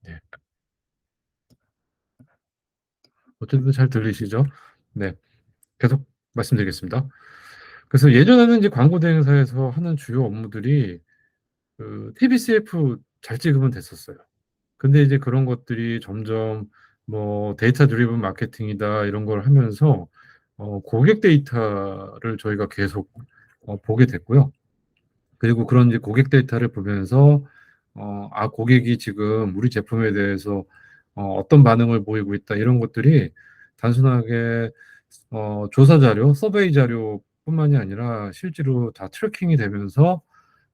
네. 어쨌든 잘 들리시죠? 네. 계속 말씀드리겠습니다. 그래서 예전에는 이제 광고 대행사에서 하는 주요 업무들이 그 TBCF 잘 찍으면 됐었어요. 근데 이제 그런 것들이 점점 뭐 데이터 드리븐 마케팅이다 이런 걸 하면서 고객 데이터를 저희가 계속 보게 됐고요. 그리고 그런 이제 고객 데이터를 보면서 고객이 지금 우리 제품에 대해서 어떤 반응을 보이고 있다 이런 것들이 단순하게 조사 자료, 서베이 자료뿐만이 아니라 실제로 다 트래킹이 되면서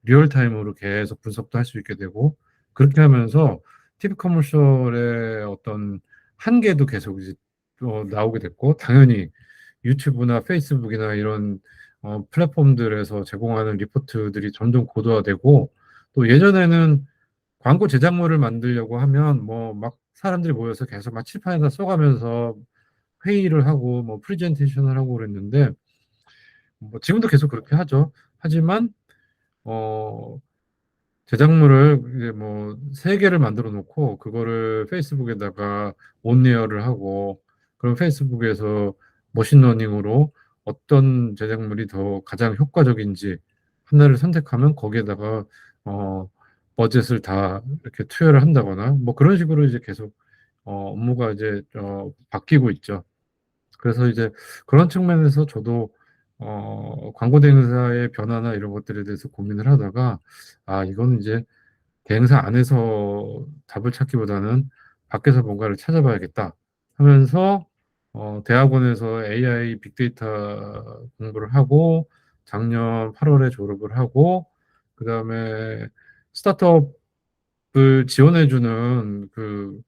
리얼타임으로 계속 분석도 할 수 있게 되고 그렇게 하면서 TV 커머셜의 어떤 한계도 계속 이제 나오게 됐고 당연히 유튜브나 페이스북이나 이런 플랫폼들에서 제공하는 리포트들이 점점 고도화되고 또 예전에는 광고 제작물을 만들려고 하면 뭐 막 사람들이 모여서 계속 막 칠판에다 써가면서 회의를 하고 뭐 프레젠테이션을 하고 그랬는데 뭐 지금도 계속 그렇게 하죠. 하지만 어 제작물을 이제 뭐 세 개를 만들어 놓고 그거를 페이스북에다가 온에어를 하고 그럼 페이스북에서 머신러닝으로 어떤 제작물이 더 가장 효과적인지 하나를 선택하면 거기에다가 어 버젯을 다 이렇게 투여를 한다거나 뭐 그런 식으로 이제 계속 업무가 이제 바뀌고 있죠. 그래서 이제 그런 측면에서 저도 광고 대행사의 변화나 이런 것들에 대해서 고민을 하다가 이거는 이제 대행사 안에서 답을 찾기보다는 밖에서 뭔가를 찾아봐야겠다 하면서 대학원에서 AI 빅데이터 공부를 하고 작년 8월에 졸업을 하고 그다음에 스타트업을 지원해주는 그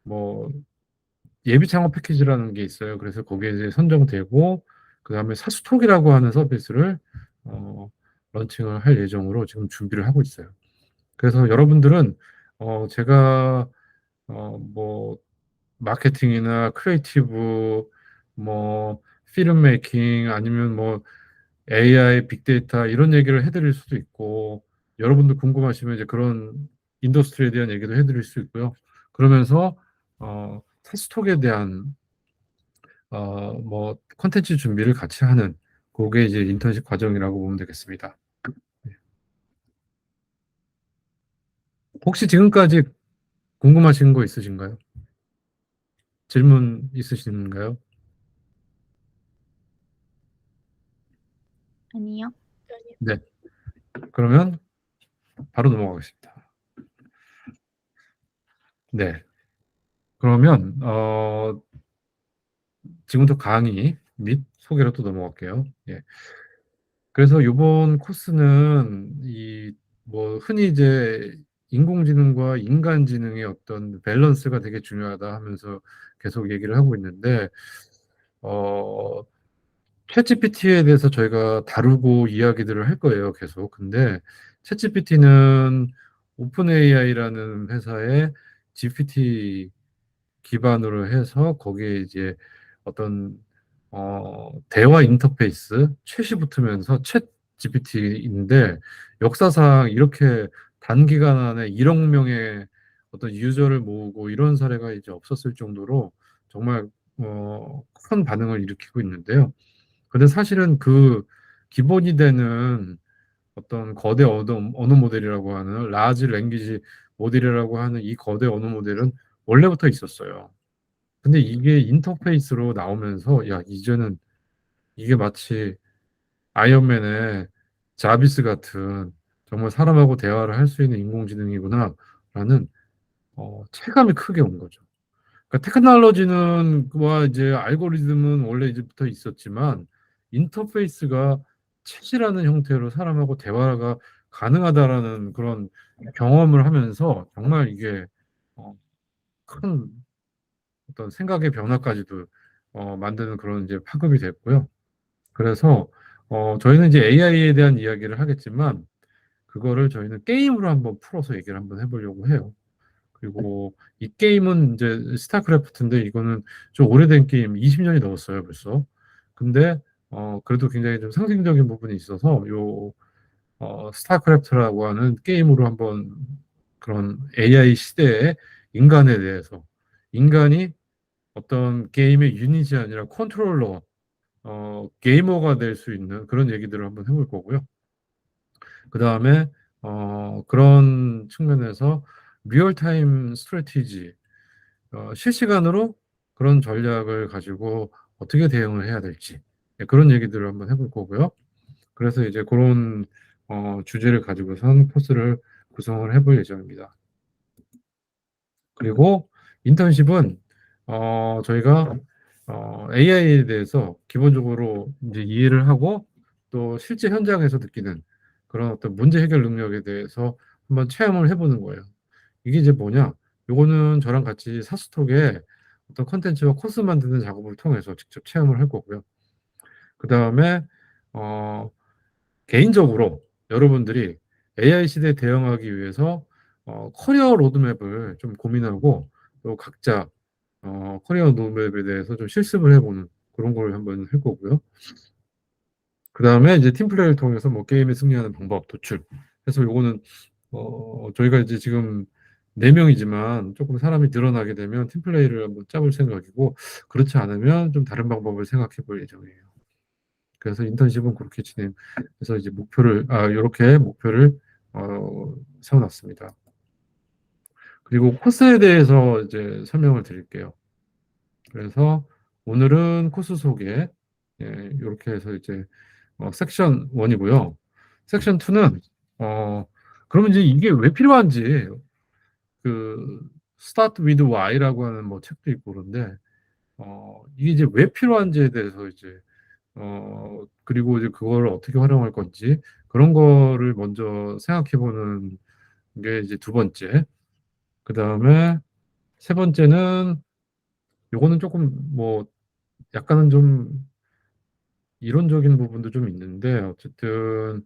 뭐 예비 창업 패키지라는 게 있어요. 그래서 거기에 이제 선정되고 그다음에 사수톡이라고 하는 서비스를 어, 런칭을 할 예정으로 지금 준비를 하고 있어요. 그래서 여러분들은 제가 뭐 마케팅이나 크리에이티브 뭐 필름 메이킹 아니면 뭐 AI 빅데이터 이런 얘기를 해드릴 수도 있고 여러분들 궁금하시면 이제 그런 인더스트리에 대한 얘기도 해드릴 수 있고요. 그러면서 테스톡에 대한 뭐 콘텐츠 준비를 같이 하는 그게 이제 인턴십 과정이라고 보면 되겠습니다. 혹시 지금까지 궁금하신 거 있으신가요? 질문 있으신가요? 아니요. 네. 그러면 바로 넘어가겠습니다. 네. 그러면 지금부터 강의 및 소개로 또 넘어갈게요. 예. 그래서 이번 코스는 이 뭐 흔히 이제 인공지능과 인간지능의 어떤 밸런스가 되게 중요하다 하면서 계속 얘기를 하고 있는데 어 챗GPT에 대해서 저희가 다루고 이야기들을 할 거예요, 계속. 근데 챗GPT는 오픈 AI라는 회사의 GPT 기반으로 해서 거기에 이제 어떤 대화 인터페이스 챗이 붙으면서 챗 GPT인데 역사상 이렇게 단기간 안에 1억 명의 어떤 유저를 모으고 이런 사례가 이제 없었을 정도로 정말 큰 반응을 일으키고 있는데요. 근데 사실은 그 기본이 되는 어떤 거대 언어 모델이라고 하는 라지 랭귀지 모델이라고 하는 이 거대 언어 모델은 원래부터 있었어요. 근데 이게 인터페이스로 나오면서 야 이제는 이게 마치 아이언맨의 자비스 같은 정말 사람하고 대화를 할 수 있는 인공지능이구나라는 체감이 크게 온 거죠. 그러니까 테크놀로지는 와 이제 알고리즘은 원래 이제부터 있었지만 인터페이스가 챗이라는 형태로 사람하고 대화가 가능하다라는 그런 경험을 하면서 정말 이게 큰 어떤 생각의 변화까지도 만드는 그런 이제 파급이 됐고요. 그래서 저희는 이제 AI에 대한 이야기를 하겠지만 그거를 저희는 게임으로 한번 풀어서 얘기를 한번 해보려고 해요. 그리고 이 게임은 이제 스타크래프트인데 이거는 좀 오래된 게임 20년이 넘었어요 벌써. 근데 그래도 굉장히 좀 상징적인 부분이 있어서 요 스타크래프트라고 하는 게임으로 한번 그런 AI 시대의 인간에 대해서, 인간이 어떤 게임의 유닛이 아니라 컨트롤러, 게이머가 될 수 있는 그런 얘기들을 한번 해볼 거고요. 그 다음에 그런 측면에서 리얼타임 스트래티지, 실시간으로 그런 전략을 가지고 어떻게 대응을 해야 될지, 네, 그런 얘기들을 한번 해볼 거고요. 그래서 이제 그런 주제를 가지고선 코스를 구성을 해볼 예정입니다. 그리고 인턴십은 저희가 AI에 대해서 기본적으로 이제 이해를 하고 또 실제 현장에서 느끼는 그런 어떤 문제 해결 능력에 대해서 한번 체험을 해보는 거예요. 이게 이제 뭐냐? 요거는 저랑 같이 사스톡에 어떤 컨텐츠와 코스 만드는 작업을 통해서 직접 체험을 할 거고요. 그 다음에 어, 개인적으로 여러분들이 AI 시대에 대응하기 위해서 커리어 로드맵을 좀 고민하고 또 각자 커리어 로드맵에 대해서 좀 실습을 해보는 그런 걸 한번 할 거고요. 그 다음에 이제 팀플레이를 통해서 뭐 게임에 승리하는 방법 도출. 그래서 요거는 저희가 이제 지금 4명이지만 조금 사람이 늘어나게 되면 팀플레이를 한번 짜볼 생각이고 그렇지 않으면 좀 다른 방법을 생각해 볼 예정이에요. 그래서 인턴십은 그렇게 진행해서 이제 이렇게 목표를 세워놨습니다. 그리고 코스에 대해서 이제 설명을 드릴게요. 그래서 오늘은 코스 소개, 예, 이렇게 해서 이제 섹션 1이고요. 섹션 2는 그러면 이제 이게 왜 필요한지 그 Start with Why라고 하는 뭐 책도 있고 그런데 이게 이제 왜 필요한지에 대해서 이제 그리고 이제 그걸 어떻게 활용할 건지 그런 거를 먼저 생각해 보는 게 이제 두 번째. 그 다음에 세 번째는 요거는 조금 뭐 약간은 좀 이론적인 부분도 좀 있는데 어쨌든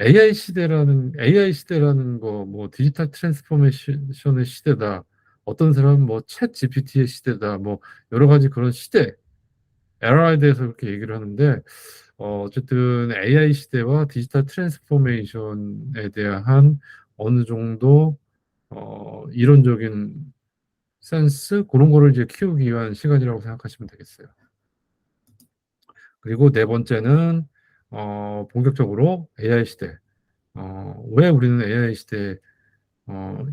AI 시대라는 거 뭐 디지털 트랜스포메이션의 시대다. 어떤 사람은 뭐 챗 GPT의 시대다. 뭐 여러 가지 그런 시대, 에라에 대해서 그렇게 얘기를 하는데 어쨌든 AI 시대와 디지털 트랜스포메이션에 대한 어느 정도 이론적인 센스 그런 거를 이제 키우기 위한 시간이라고 생각하시면 되겠어요. 그리고 네 번째는 본격적으로 AI 시대. 왜 우리는 AI 시대에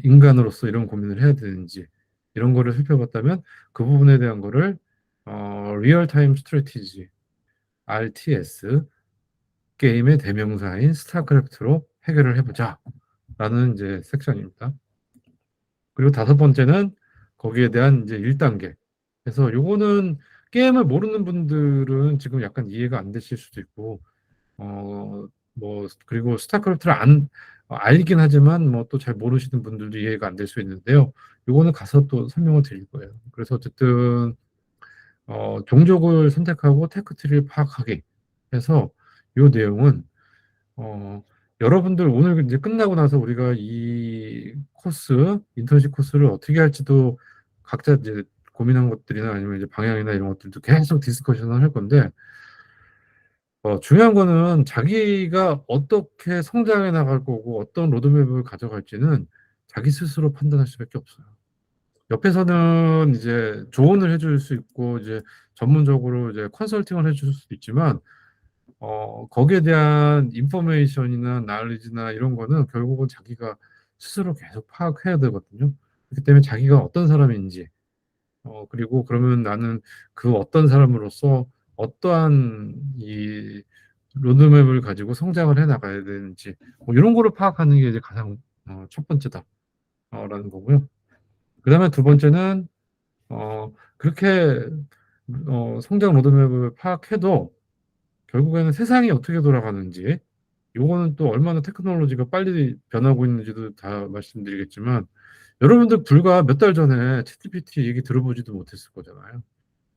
인간으로서 이런 고민을 해야 되는지 이런 거를 살펴봤다면 그 부분에 대한 거를 리얼타임 스트래티지 RTS 게임의 대명사인 스타크래프트로 해결을 해보자 라는 이제 섹션입니다. 그리고 다섯 번째는 거기에 대한 이제 1단계. 그래서 요거는 게임을 모르는 분들은 지금 약간 이해가 안 되실 수도 있고, 그리고 스타크래프트를 알긴 하지만 뭐 또 잘 모르시는 분들도 이해가 안 될 수 있는데요. 요거는 가서 또 설명을 드릴 거예요. 그래서 어쨌든, 종족을 선택하고 테크트리를 파악하기 해서 요 내용은 어, 여러분들 오늘 이제 끝나고 나서 우리가 이 인턴십 코스를 어떻게 할지도 각자 이제 고민한 것들이나 아니면 이제 방향이나 이런 것들도 계속 디스커션을 할 건데, 중요한 거는 자기가 어떻게 성장해 나갈 거고 어떤 로드맵을 가져갈지는 자기 스스로 판단할 수밖에 없어요. 옆에서는 이제 조언을 해줄 수 있고, 이제 전문적으로 이제 컨설팅을 해줄 수도 있지만, 거기에 대한 인포메이션이나 날리지나 이런 거는 결국은 자기가 스스로 계속 파악해야 되거든요. 그렇기 때문에 자기가 어떤 사람인지, 그리고 그러면 나는 그 어떤 사람으로서 어떠한 이 로드맵을 가지고 성장을 해 나가야 되는지, 뭐 이런 거를 파악하는 게 이제 가장 첫 번째다, 라는 거고요. 그 다음에 두 번째는, 그렇게, 성장 로드맵을 파악해도 결국에는 세상이 어떻게 돌아가는지, 요거는 또 얼마나 테크놀로지가 빨리 변하고 있는지도 다 말씀드리겠지만, 여러분들 불과 몇 달 전에 챗GPT 얘기 들어보지도 못했을 거잖아요.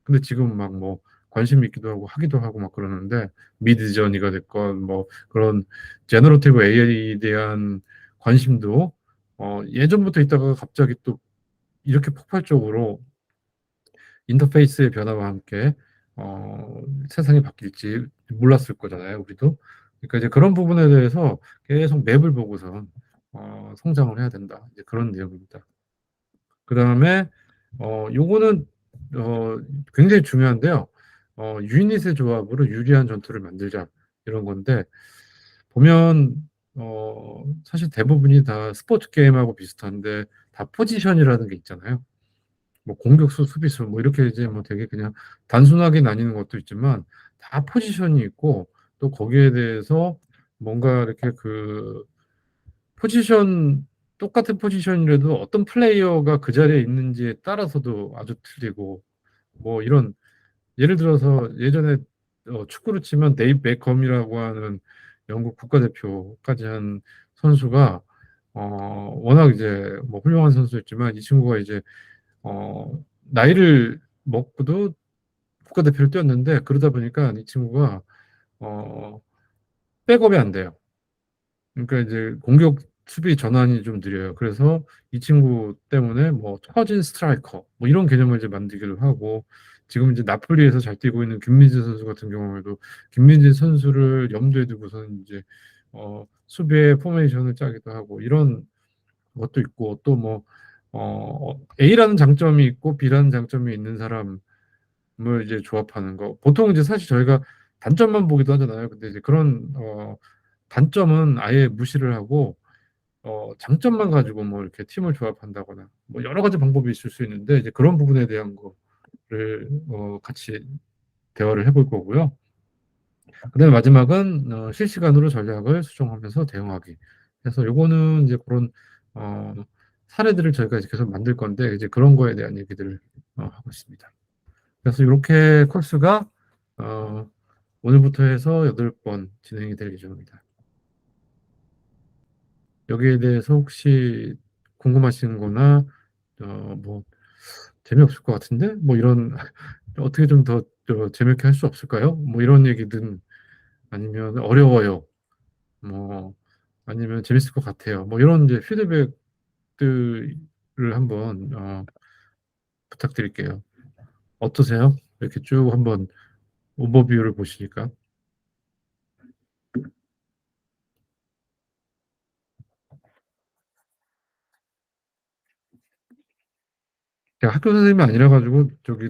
근데 지금 막 뭐 관심 있기도 하고 하기도 하고 막 그러는데, 미드저니가 됐건 뭐 그런 제너러티브 AI에 대한 관심도 예전부터 있다가 갑자기 또 이렇게 폭발적으로 인터페이스의 변화와 함께 세상이 바뀔지 몰랐을 거잖아요, 우리도. 그러니까 이제 그런 부분에 대해서 계속 맵을 보고서 성장을 해야 된다. 이제 그런 내용입니다. 그다음에 요거는 어, 굉장히 중요한데요. 유닛의 조합으로 유리한 전투를 만들자 이런 건데 보면 사실 대부분이 다 스포츠 게임하고 비슷한데 다 포지션이라는 게 있잖아요. 뭐 공격수, 수비수 뭐 이렇게 이제 뭐 되게 그냥 단순하게 나뉘는 것도 있지만 다 포지션이 있고 또 거기에 대해서 뭔가 이렇게 그 포지션 똑같은 포지션이라도 어떤 플레이어가 그 자리에 있는지에 따라서도 아주 틀리고 뭐 이런 예를 들어서 예전에 축구로 치면 데이브 베컴이라고 하는 영국 국가대표까지 한 선수가 워낙 이제 뭐 훌륭한 선수였지만 이 친구가 이제 나이를 먹고도 국가대표를 뛰었는데 그러다 보니까 이 친구가 어, 백업이 안 돼요. 그러니까 이제 공격 수비 전환이 좀 느려요. 그래서 이 친구 때문에 뭐 터진 스트라이커 뭐 이런 개념을 이제 만들기도 하고 지금 이제 나폴리에서 잘 뛰고 있는 김민재 선수 같은 경우에도 김민재 선수를 염두에 두고서는 이제 수비의 포메이션을 짜기도 하고 이런 것도 있고 또 뭐 A라는 장점이 있고 B라는 장점이 있는 사람을 이제 조합하는 거. 보통 이제 사실 저희가 단점만 보기도 하잖아요. 근데 이제 그런 단점은 아예 무시를 하고 장점만 가지고 뭐 이렇게 팀을 조합한다거나 뭐 여러 가지 방법이 있을 수 있는데 이제 그런 부분에 대한 거를 같이 대화를 해볼 거고요. 그다음에 마지막은 실시간으로 전략을 수정하면서 대응하기. 그래서 요거는 이제 그런 어, 사례들을 저희가 이제 계속 만들 건데 이제 그런 거에 대한 얘기들을 하고 있습니다. 그래서 이렇게 코र्스가 어, 오늘부터 해서 8번 진행이 될 예정입니다. 여기에 대해서 혹시 궁금하신 거나 뭐 재미없을 것 같은데 뭐 이런 어떻게 좀 더 재밌게 할 수 없을까요? 뭐 이런 얘기든 아니면 어려워요. 뭐 아니면 재밌을 것 같아요. 뭐 이런 이제 피드백들을 한번 부탁드릴게요. 어떠세요? 이렇게 쭉 한번 오버뷰를 보시니까 제가 학교 선생님이 아니라 가지고 저기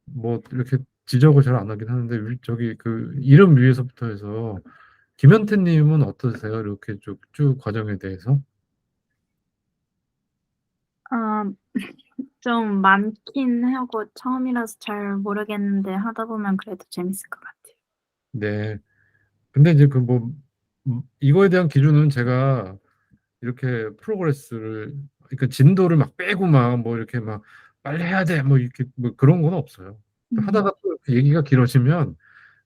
뭐 이렇게 지적을 잘 안 하긴 하는데 저기 그 이름 위에서부터 해서 김현태님은 어떠세요? 이렇게 쭉 과정에 대해서? 아, 좀 많긴 하고 처음이라서 잘 모르겠는데 하다 보면 그래도 재밌을 것 같아요. 네. 근데 이제 그 뭐 이거에 대한 기준은 제가 이렇게 프로그레스를 그러니까 진도를 막 빼고 막 뭐 이렇게 막 빨리 해야 돼 뭐 이렇게 뭐 그런 건 없어요. 또 음, 하다가 또 이렇게 얘기가 길어지면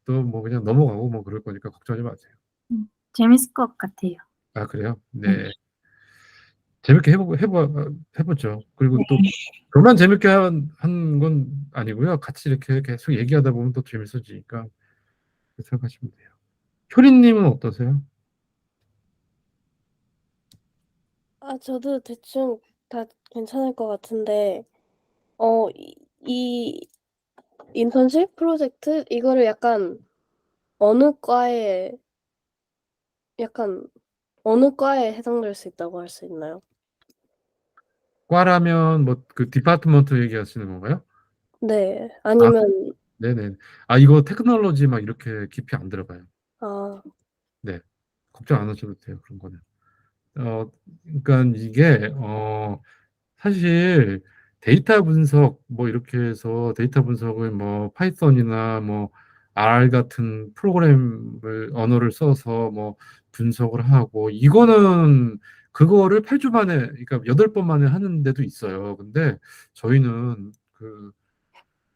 또 뭐 그냥 넘어가고 뭐 그럴 거니까 걱정하지 마세요. 재밌을 것 같아요. 아, 그래요? 네. 네. 재밌게 해보죠. 그리고 네. 또 저만 재밌게 한 건 아니고요. 같이 이렇게 계속 얘기하다 보면 또 재밌어지니까 그렇게 생각하시면 돼요. 효린님은 어떠세요? 저도 대충 다 괜찮을 것 같은데, 이 인턴십 프로젝트? 이거를 어느 과에, 약간, 어느 과에 해당될 수 있다고 할 수 있나요? 과라면 뭐 그 디파트먼트 얘기하시는 건가요? 네. 아, 아니면, 네네. 아, 이거 테크놀로지 막 이렇게 깊이 안 들어가요. 아, 네. 걱정 안 하셔도 돼요. 그런 거는. 그러니까 이게 사실 데이터 분석 뭐 이렇게 해서 데이터 분석을 뭐 파이썬이나 뭐 R 같은 프로그램을 언어를 써서 뭐 분석을 하고 이거는 그거를 8주 만에 그러니까 8번 만에 하는 데도 있어요. 근데 저희는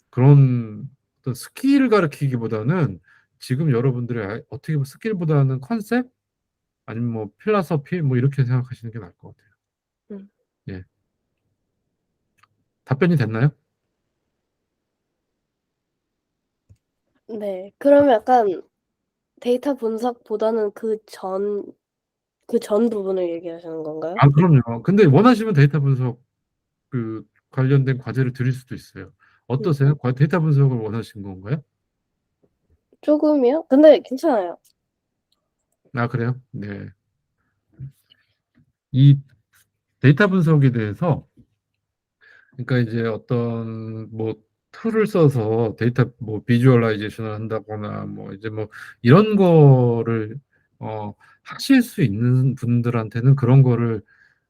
그런 어떤 스킬을 가르치기보다는 지금 여러분들의 어떻게 보면 스킬보다는 컨셉 아니면 뭐 필라서피 뭐 이렇게 생각하시는 게 나을 것 같아요. 음, 예. 답변이 됐나요? 네. 그러면 데이터 분석보다는 그 전 부분을 얘기하시는 건가요? 아, 그럼요. 근데 원하시면 데이터 분석 관련된 과제를 드릴 수도 있어요. 음, 어떠세요? 데이터 분석을 원하신 건가요? 조금이요? 근데 괜찮아요. 아, 그래요? 네. 이 데이터 분석에 대해서 그러니까 이제 어떤 뭐 툴을 써서 데이터 뭐 비주얼라이제이션을 한다거나 뭐 이제 뭐 이런 거를 하실 수 있는 분들한테는 그런 거를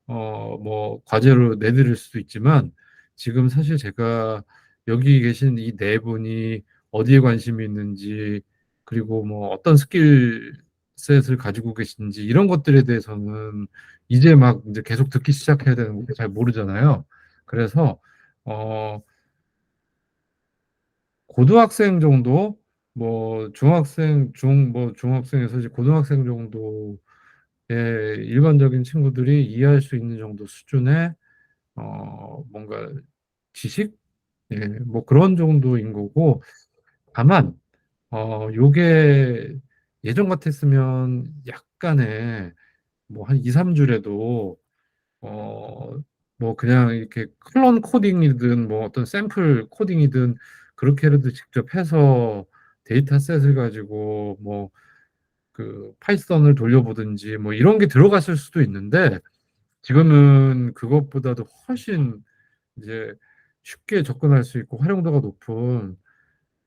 뭐 과제로 내드릴 수도 있지만 지금 사실 제가 여기 계신 이 네 분이 어디에 관심이 있는지 그리고 뭐 어떤 스킬셋을 가지고 계신지 이런 것들에 대해서는 이제 막 이제 계속 듣기 시작해야 되는 게 잘 모르잖아요. 그래서 어 고등학생 정도 뭐 중학생 뭐 중학생에서 이제 고등학생 정도의 일반적인 친구들이 이해할 수 있는 정도 수준의 뭔가 지식? 예, 뭐 그런 정도인 거고, 다만, 요게 예전 같았으면 약간의 뭐 한 2, 3줄에도, 뭐 그냥 이렇게 클론 코딩이든 뭐 어떤 샘플 코딩이든 그렇게라도 직접 해서 데이터셋을 가지고 뭐 그 파이썬을 돌려보든지 뭐 이런 게 들어갔을 수도 있는데 지금은 그것보다도 훨씬 이제 쉽게 접근할 수 있고 활용도가 높은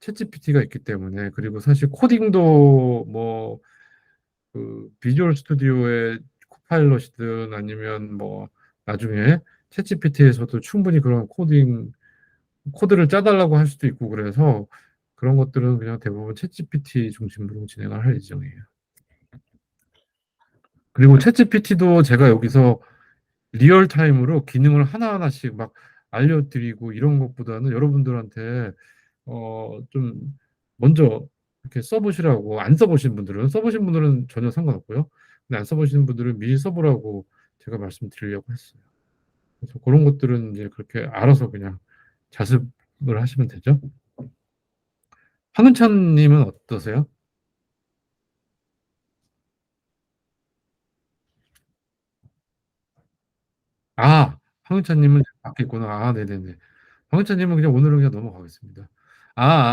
챗GPT가 있기 때문에 그리고 사실 코딩도 뭐 그 비주얼 스튜디오의 코파일럿이든 아니면 뭐 나중에 챗GPT에서도 충분히 그런 코드를 짜달라고 할 수도 있고 그래서 그런 것들은 그냥 대부분 챗GPT 중심으로 진행을 할 예정이에요. 그리고 챗GPT도 제가 여기서 리얼타임으로 기능을 하나하나씩 막 알려드리고 이런 것보다는 여러분들한테 좀 먼저 이렇게 써보시라고 안 써보신 분들은 전혀 상관없고요. 근데 안 써보시는 분들은 미리 써보라고 제가 말씀드리려고 했어요. 그래서 그런 것들은 이제 그렇게 알아서 그냥 자습을 하시면 되죠. 황은찬님은 어떠세요? 아, 황은찬님은 밖에 있구나. 아, 네네네. 황은찬님은 그냥 오늘은 그냥 넘어가겠습니다.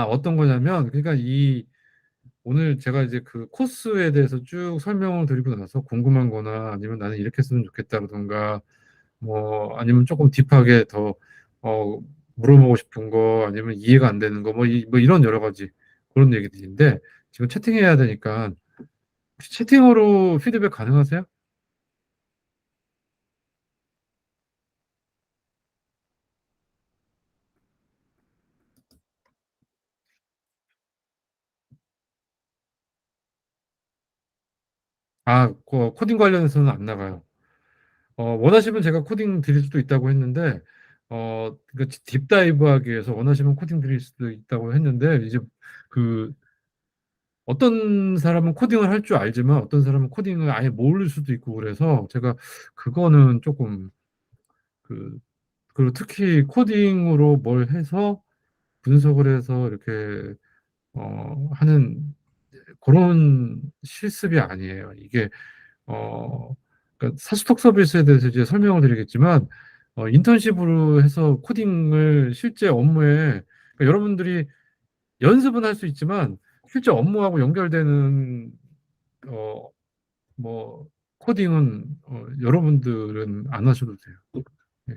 어떤 거냐면, 그러니까 오늘 제가 이제 그 코스에 대해서 쭉 설명을 드리고 나서 궁금한 거나 아니면 나는 이렇게 했으면 좋겠다라던가 뭐 아니면 조금 딥하게 더 어, 물어보고 싶은 거 아니면 이해가 안 되는 거 뭐 이런 여러 가지 그런 얘기들인데 지금 채팅해야 되니까 혹시 채팅으로 피드백 가능하세요? 코딩 관련해서는 안 나가요. 원하시면 제가 코딩 드릴 수도 있다고 했는데, 그 딥다이브 하기 위해서 원하시면 코딩 드릴 수도 있다고 했는데, 이제 그, 어떤 사람은 코딩을 할 줄 알지만 어떤 사람은 코딩을 아예 모를 수도 있고 그래서 제가 그거는 조금 그, 그리고 특히 코딩으로 뭘 해서 분석을 해서 이렇게, 하는 그런 실습이 아니에요. 이게 그러니까 사스톡 서비스에 대해서 이제 설명을 드리겠지만, 인턴십으로 해서 코딩을 실제 업무에, 그러니까 여러분들이 연습은 할 수 있지만, 실제 업무하고 연결되는, 어, 뭐, 코딩은, 여러분들은 안 하셔도 돼요. 예.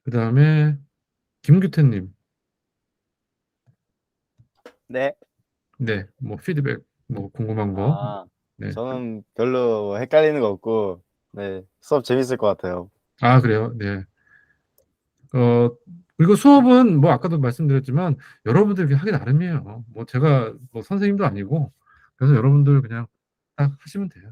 그 다음에, 김규태님, 네. 네, 뭐, 피드백, 뭐, 궁금한 거, 아, 네. 저는 별로 헷갈리는 거 없고, 네, 수업 재밌을 것 같아요. 그래요? 네. 어, 그리고 수업은 뭐 아까도 말씀드렸지만 여러분들 하기 나름이에요. 뭐 제가 뭐 선생님도 아니고 그래서 여러분들 그냥 딱 하시면 돼요.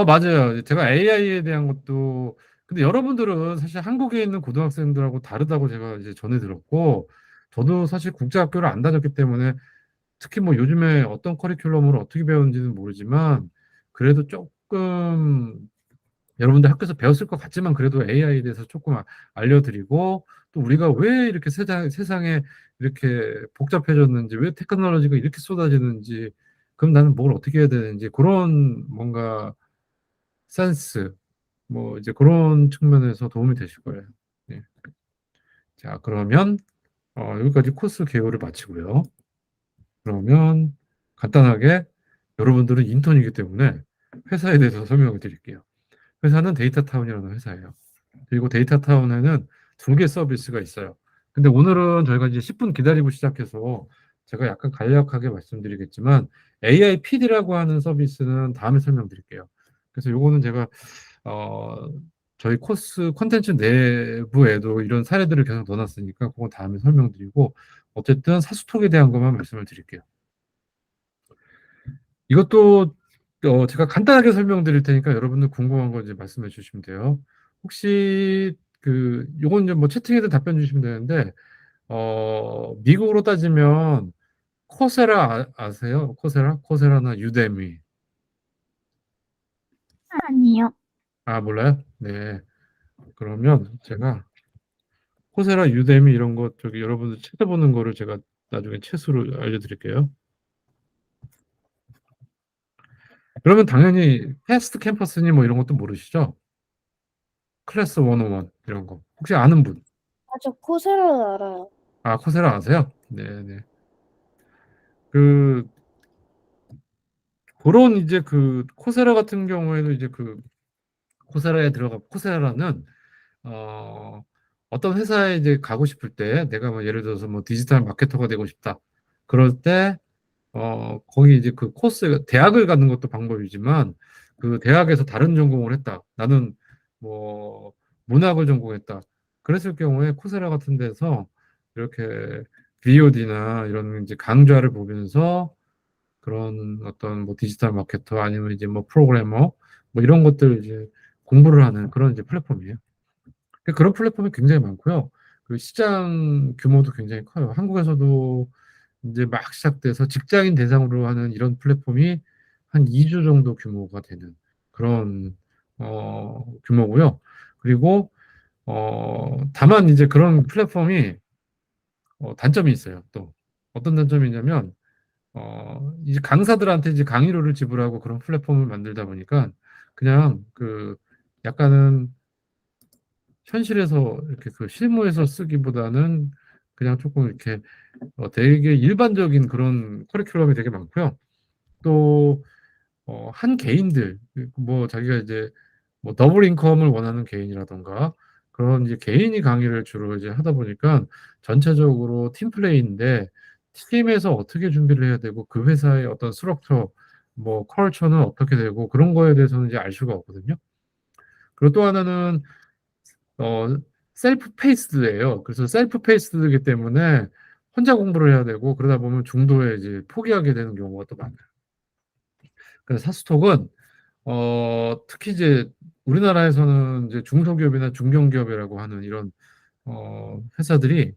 맞아요. 제가 AI에 대한 것도 근데 여러분들은 사실 한국에 있는 고등학생들하고 다르다고 제가 이제 전해 들었고 저도 사실 국제학교를 안 다녔기 때문에 특히 뭐 요즘에 어떤 커리큘럼을 어떻게 배우는지는 모르지만 그래도 조금 여러분들 학교에서 배웠을 것 같지만 그래도 AI에 대해서 조금 알려드리고 또 우리가 왜 이렇게 세상에 이렇게 복잡해졌는지 왜 테크놀로지가 이렇게 쏟아지는지 그럼 나는 뭘 어떻게 해야 되는지 그런 뭔가 센스 뭐 이제 그런 측면에서 도움이 되실 거예요. 네. 자 그러면 여기까지 코스 개요를 마치고요. 그러면 간단하게 여러분들은 인턴이기 때문에 회사에 대해서 설명을 드릴게요. 회사는 데이터타운이라는 회사예요. 그리고 데이터타운에는 두 개 서비스가 있어요. 근데 오늘은 저희가 이제 10분 기다리고 시작해서 제가 약간 간략하게 말씀드리겠지만 AI PD라고 하는 서비스는 다음에 설명드릴게요. 그래서 요거는 제가 어, 저희 코스 콘텐츠 내부에도 이런 사례들을 계속 넣어놨으니까 그건 다음에 설명드리고 어쨌든 사수톡에 대한 것만 말씀을 드릴게요. 이것도 제가 간단하게 설명드릴 테니까 여러분들 궁금한 거 이제 말씀해 주시면 돼요. 혹시 요건 이제 뭐 채팅에도 답변 주시면 되는데 미국으로 따지면 코세라 아세요? 코세라나 유데미. 아니요. 아, 몰라요? 네. 그러면 제가 코세라, 유데미 이런 거 저기 여러분들 찾아보는 거를 제가 나중에 채수로 알려드릴게요. 그러면 당연히 패스트 캠퍼스니 뭐 이런 것도 모르시죠? 클래스 101 이런 거. 혹시 아는 분? 아, 저 코세라는 알아요. 아, 코세라 아세요? 네네. 그, 그런 이제 코세라 같은 경우에도 이제 코세라에 들어가, 코세라는, 어, 어떤 회사에 이제 가고 싶을 때 내가 뭐 예를 들어서 뭐 디지털 마케터가 되고 싶다. 그럴 때 거기 이제 코스, 대학을 가는 것도 방법이지만, 그 대학에서 다른 전공을 했다. 나는 뭐, 문학을 전공했다. 그랬을 경우에 코세라 같은 데서 이렇게 VOD나 이런 이제 강좌를 보면서 그런 어떤 뭐 디지털 마케터 아니면 이제 뭐 프로그래머 뭐 이런 것들 이제 공부를 하는 그런 이제 플랫폼이에요. 그런 플랫폼이 굉장히 많고요. 그 시장 규모도 굉장히 커요. 한국에서도 이제 막 시작돼서 직장인 대상으로 하는 이런 플랫폼이 한 2주 정도 규모가 되는 그런 규모고요. 그리고 다만 이제 그런 플랫폼이 단점이 있어요. 또 어떤 단점이 있냐면 이제 강사들한테 이제 강의료를 지불하고 그런 플랫폼을 만들다 보니까 그냥 약간은 현실에서 이렇게 실무에서 쓰기보다는 그냥 조금 이렇게 되게 일반적인 그런 커리큘럼이 되게 많고요. 또 한 개인들 뭐 자기가 이제 뭐 더블 인컴을 원하는 개인이라던가 그런 이제 개인이 강의를 주로 이제 하다 보니까 전체적으로 팀 플레이인데 팀에서 어떻게 준비를 해야 되고 그 회사의 어떤 스트럭처 뭐 컬처는 어떻게 되고 그런 거에 대해서는 이제 알 수가 없거든요. 그리고 또 하나는 어, 셀프 페이스드예요. 그래서 셀프 페이스드이기 때문에 혼자 공부를 해야 되고 그러다 보면 중도에 이제 포기하게 되는 경우가 또 많아요. 그래서 사스톡은 특히 이제 우리나라에서는 이제 중소기업이나 중견기업이라고 하는 이런 회사들이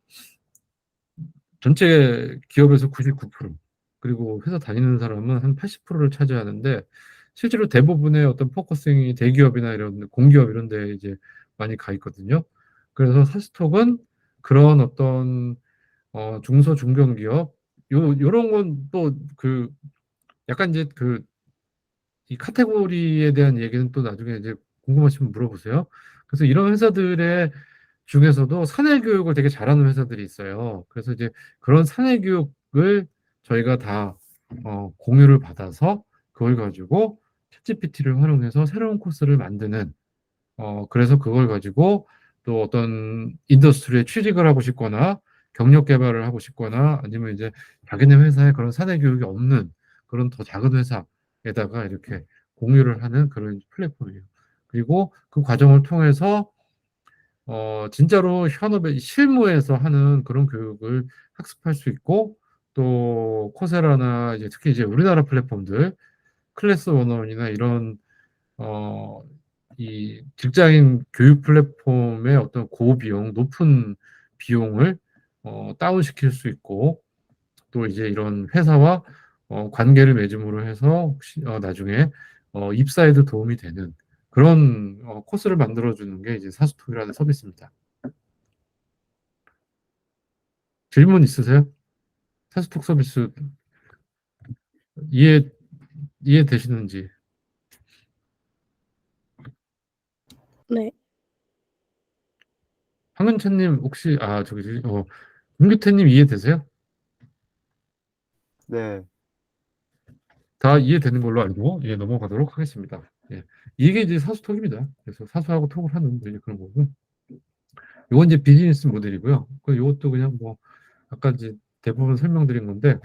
전체 기업에서 99% 그리고 회사 다니는 사람은 한 80%를 차지하는데 실제로 대부분의 어떤 포커싱이 대기업이나 이런 공기업 이런 데 이제 많이 가 있거든요. 그래서 사스톡은 그런 어떤 중소 중견기업 요런 건 또 약간 이제 이 카테고리에 대한 얘기는 또 나중에 이제 궁금하시면 물어보세요. 그래서 이런 회사들의 중에서도 사내 교육을 되게 잘하는 회사들이 있어요. 그래서 이제 그런 사내 교육을 저희가 다 공유를 받아서 그걸 가지고 챗GPT를 활용해서 새로운 코스를 만드는 그래서 그걸 가지고 또 어떤 인더스트리에 취직을 하고 싶거나 경력 개발을 하고 싶거나 아니면 이제 자기네 회사에 그런 사내 교육이 없는 그런 더 작은 회사에다가 이렇게 공유를 하는 그런 플랫폼이에요. 그리고 그 과정을 통해서 진짜로 현업의 실무에서 하는 그런 교육을 학습할 수 있고 또 코세라나 이제 특히 이제 우리나라 플랫폼들 클래스 원어원이나 이런 어, 이 직장인 교육 플랫폼의 어떤 고비용, 높은 비용을 다운시킬 수 있고 또 이제 이런 회사와 관계를 맺음으로 해서 혹시 나중에 입사에도 도움이 되는 그런 코스를 만들어주는 게 이제 사수톡이라는 서비스입니다. 질문 있으세요? 사수톡 서비스 이해 이해되시는지? 네. 황은찬님 혹시 저기 김규태님 이해되세요? 네. 다 이해되는 걸로 알고 넘어가도록 하겠습니다. 예. 이게 이제 사수톡입니다. 그래서 사수하고 톡을 하는 이제 그런 거고. 요건 이제 비즈니스 모델이고요. 요것도 그냥 뭐 아까 이제 대부분 설명드린 건데,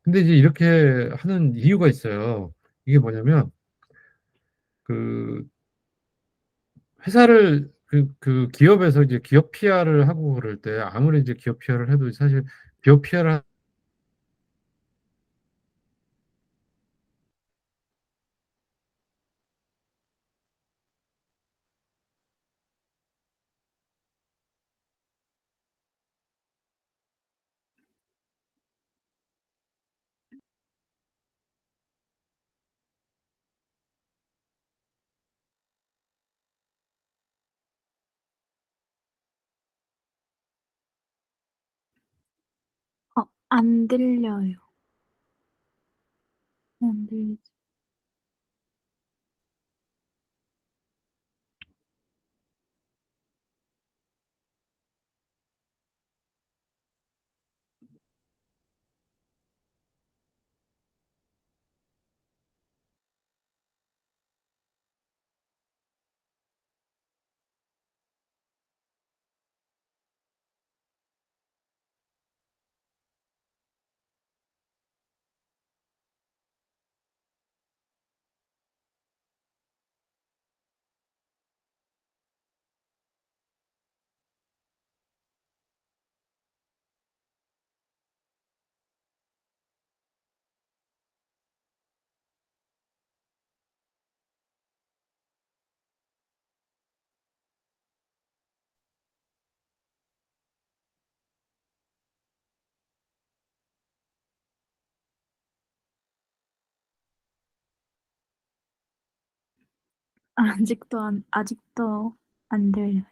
근데 이제 이렇게 하는 이유가 있어요. 이게 뭐냐면 그 회사를 그 기업에서 이제 기업 PR을 하고 그럴 때 아무리 이제 기업 PR을 해도 사실 기업 PR을 안 들려요. 안 들리지. 아직도 안 들려요.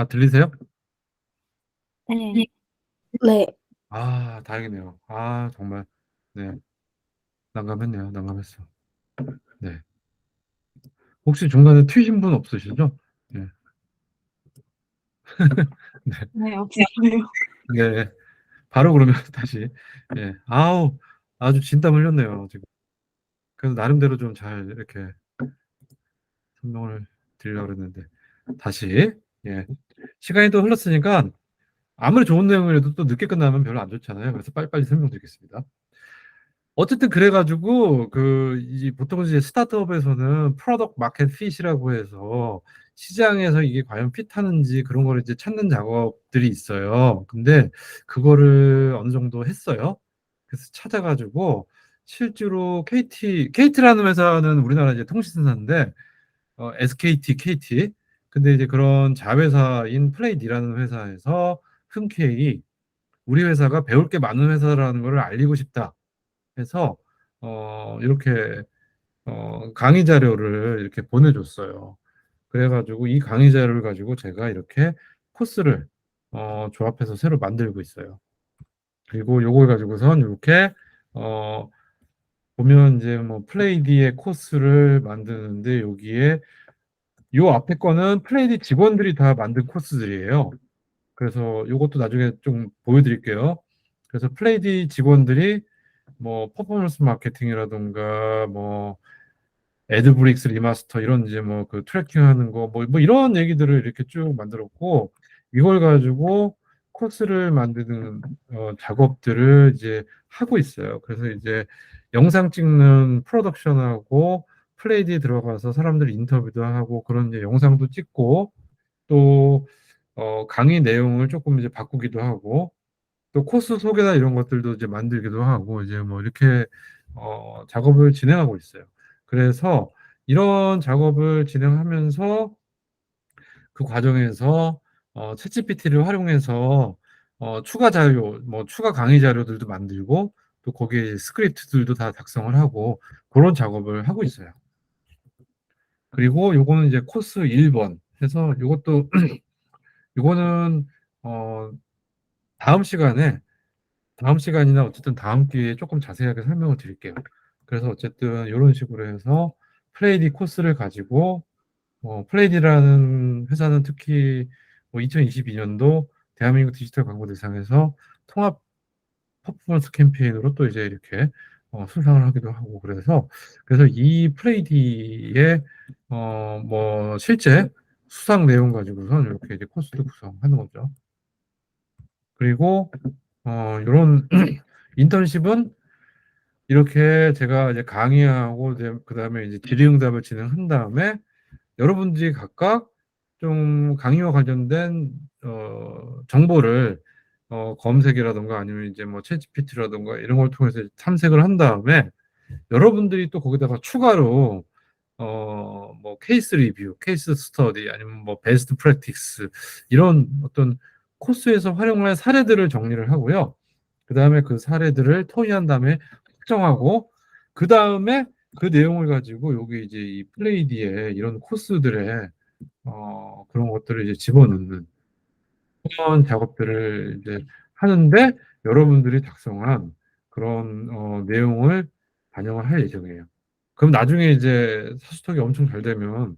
들리세요? 네. 네. 다행이네요. 정말 네, 난감했네요. 난감했어. 네. 혹시 중간에 튀신 분 없으시죠? 네. 네. 네, 없어요. 네. 바로 그러면 다시. 예. 아주 진땀 흘렸네요, 지금. 그래서 나름대로 좀 잘 이렇게 설명을 드리려고 그랬는데 다시. 예. 시간이 또 흘렀으니까 아무리 좋은 내용이라도 또 늦게 끝나면 별로 안 좋잖아요. 그래서 빨리빨리 설명드리겠습니다. 어쨌든 그래가지고 이 보통 이제 스타트업에서는 프로덕트 마켓 핏이라고 해서 시장에서 이게 과연 핏하는지 그런 걸 이제 찾는 작업들이 있어요. 근데 그거를 어느 정도 했어요. 그래서 찾아가지고 실제로 KT라는 회사는 우리나라 이제 통신사인데 SKT, KT. 근데 이제 그런 자회사인 플레이디라는 회사에서 흔쾌히 우리 회사가 배울 게 많은 회사라는 걸 알리고 싶다 해서 이렇게 강의 자료를 이렇게 보내줬어요. 그래가지고 이 강의 자료를 가지고 제가 이렇게 코스를 조합해서 새로 만들고 있어요. 그리고 요걸 가지고선 이렇게 어, 보면 이제 뭐 플레이디의 코스를 만드는데 여기에 요 앞에 거는 플레이디 직원들이 다 만든 코스들이에요. 그래서 요것도 나중에 좀 보여드릴게요. 그래서 플레이디 직원들이 뭐 퍼포먼스 마케팅이라든가 뭐 애드브릭스 리마스터 이런 이제 뭐 그 트래킹하는 거 뭐 이런 얘기들을 이렇게 쭉 만들었고 이걸 가지고 코스를 만드는 작업들을 이제 하고 있어요. 그래서 이제 영상 찍는 프로덕션하고 플레이디에 들어가서 사람들 인터뷰도 하고 그런 이제 영상도 찍고 또 강의 내용을 조금 이제 바꾸기도 하고 또 코스 소개나 이런 것들도 이제 만들기도 하고 이제 뭐 이렇게 작업을 진행하고 있어요. 그래서 이런 작업을 진행하면서 그 과정에서 챗GPT를 활용해서 추가 자료, 뭐 추가 강의 자료들도 만들고 또 거기에 스크립트들도 다 작성을 하고 그런 작업을 하고 있어요. 그리고 요거는 이제 코스 1번 해서 요것도 요거는 어, 다음 시간에 다음 시간이나 어쨌든 다음 기회에 조금 자세하게 설명을 드릴게요. 그래서 어쨌든 이런 식으로 해서 플레이디 코스를 가지고 플레이디라는 회사는 특히 뭐 2022년도 대한민국 디지털 광고 대상에서 통합 퍼포먼스 캠페인으로 또 이제 이렇게 수상을 하기도 하고 그래서 이 플레이디의 뭐 실제 수상 내용 가지고선 이렇게 이제 코스도 구성하는 거죠. 그리고 이런 인턴십은 이렇게 제가 이제 강의하고 그다음에 이제 질의응답을 진행한 다음에 여러분들이 각각 좀 강의와 관련된 정보를 검색이라든가 아니면 이제 뭐 챗GPT라든가 이런 걸 통해서 탐색을 한 다음에 여러분들이 또 거기다가 추가로 뭐 케이스 리뷰, 케이스 스터디 아니면 뭐 베스트 프랙티스 이런 어떤 코스에서 활용할 사례들을 정리를 하고요. 그 다음에 그 사례들을 토의한 다음에 확정하고 그 다음에 그 내용을 가지고 여기 이제 이 플레이디에 이런 코스들의 그런 것들을 이제 집어넣는 그런 작업들을 이제 하는데 여러분들이 작성한 그런 내용을 반영을 할 예정이에요. 그럼 나중에 이제 사수톡이 엄청 잘 되면